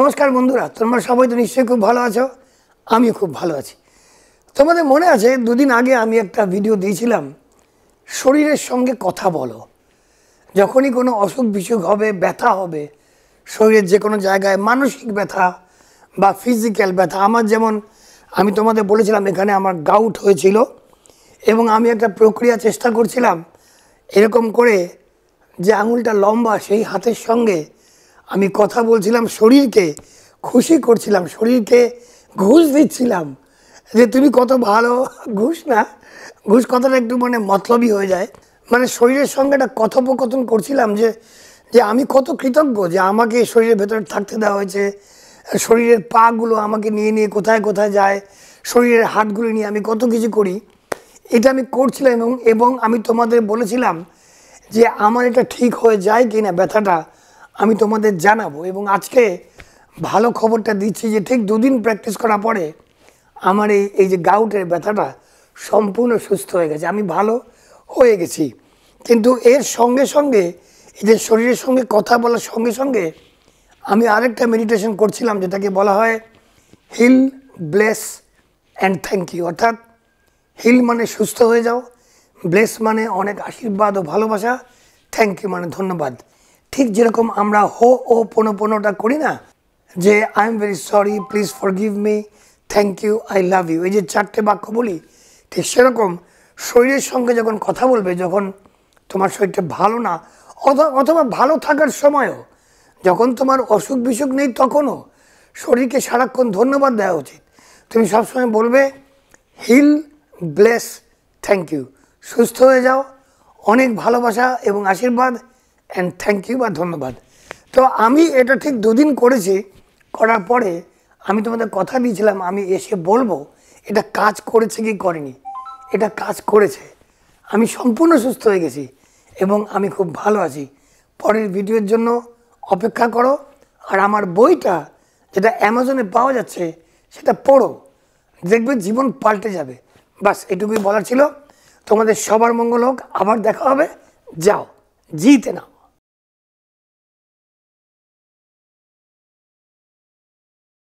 নমস্কার বন্ধুরা, তোমরা সবাই তো নিশ্চয়ই খুব ভালো আছো। আমিও খুব ভালো আছি। তোমাদের মনে আছে দুদিন আগে আমি একটা ভিডিও দিয়েছিলাম, শরীরের সঙ্গে কথা বলো। যখনই কোনো অসুখ বিসুখ হবে, ব্যথা হবে শরীরের যে কোনো জায়গায়, মানসিক ব্যথা বা ফিজিক্যাল ব্যথা, আমার যেমন আমি তোমাদের বলেছিলাম এখানে আমার গাউট হয়েছিল এবং আমি একটা প্রক্রিয়া চেষ্টা করছিলাম এরকম করে যে আঙুলটা লম্বা সেই হাতের সঙ্গে আমি কথা বলছিলাম, শরীরকে খুশি করছিলাম, শরীরকে ঘুষ দিচ্ছিলাম যে তুমি কত ভালো। ঘুষ না, ঘুষ কথাটা একটু মানে মতলবই হয়ে যায়। মানে শরীরের সঙ্গে একটা কথোপকথন করছিলাম যে যে আমি কত কৃতজ্ঞ যে আমাকে শরীরের ভেতরে থাকতে দেওয়া হয়েছে। শরীরের পাগুলো আমাকে নিয়ে নিয়ে কোথায় কোথায় যায়, শরীরের হাতগুলো নিয়ে আমি কত কিছু করি, এটা আমি করছিলাম। এবং আমি তোমাদের বলেছিলাম যে আমার এটা ঠিক হয়ে যায় কি না ব্যথাটা আমি তোমাদের জানাবো। এবং আজকে ভালো খবরটা দিচ্ছি যে ঠিক দুদিন প্র্যাকটিস করার পরে আমার এই যে গাউটের ব্যথাটা সম্পূর্ণ সুস্থ হয়ে গেছে, আমি ভালো হয়ে গেছি। কিন্তু এর সঙ্গে সঙ্গে এই যে শরীরের সঙ্গে কথা বলার সঙ্গে সঙ্গে আমি আরেকটা মেডিটেশন করছিলাম যেটাকে বলা হয় heal, bless and thank you. অর্থাৎ হিল মানে সুস্থ হয়ে যাও, ব্লেস মানে অনেক আশীর্বাদ ও ভালোবাসা, থ্যাংক ইউ মানে ধন্যবাদ। ঠিক যেরকম আমরা হো ও পোনোটা করি না, যে I am very sorry, please forgive me, thank you, I love you, এই যে চারটে বাক্য বলি, ঠিক সেরকম শরীরের সঙ্গে যখন কথা বলবে, যখন তোমার শরীরটা ভালো না অথবা ভালো থাকার সময়ও, যখন তোমার অসুখ বিসুখ নেই তখনও শরীরকে সারাক্ষণ ধন্যবাদ দেওয়া উচিত। তুমি সবসময় বলবে হিল, ব্লেস, থ্যাংক ইউ, সুস্থ হয়ে যাও, অনেক ভালোবাসা এবং আশীর্বাদ, অ্যান্ড থ্যাংক ইউ বা ধন্যবাদ। তো আমি এটা ঠিক দুদিন করেছি, করার পরে আমি তোমাদের কথা দিয়েছিলাম আমি এসে বলবো এটা কাজ করেছে কি করেনি। এটা কাজ করেছে, আমি সম্পূর্ণ সুস্থ হয়ে গেছি এবং আমি খুব ভালো আছি। পরের ভিডিওর জন্য অপেক্ষা করো। আর আমার বইটা যেটা অ্যামাজনে পাওয়া যাচ্ছে সেটা পড়ো, দেখবে জীবন পাল্টে যাবে। বাস এটুকুই বলার ছিল। তোমাদের সবার মঙ্গল হোক, আবার দেখা হবে। যাও, জিতে নাও।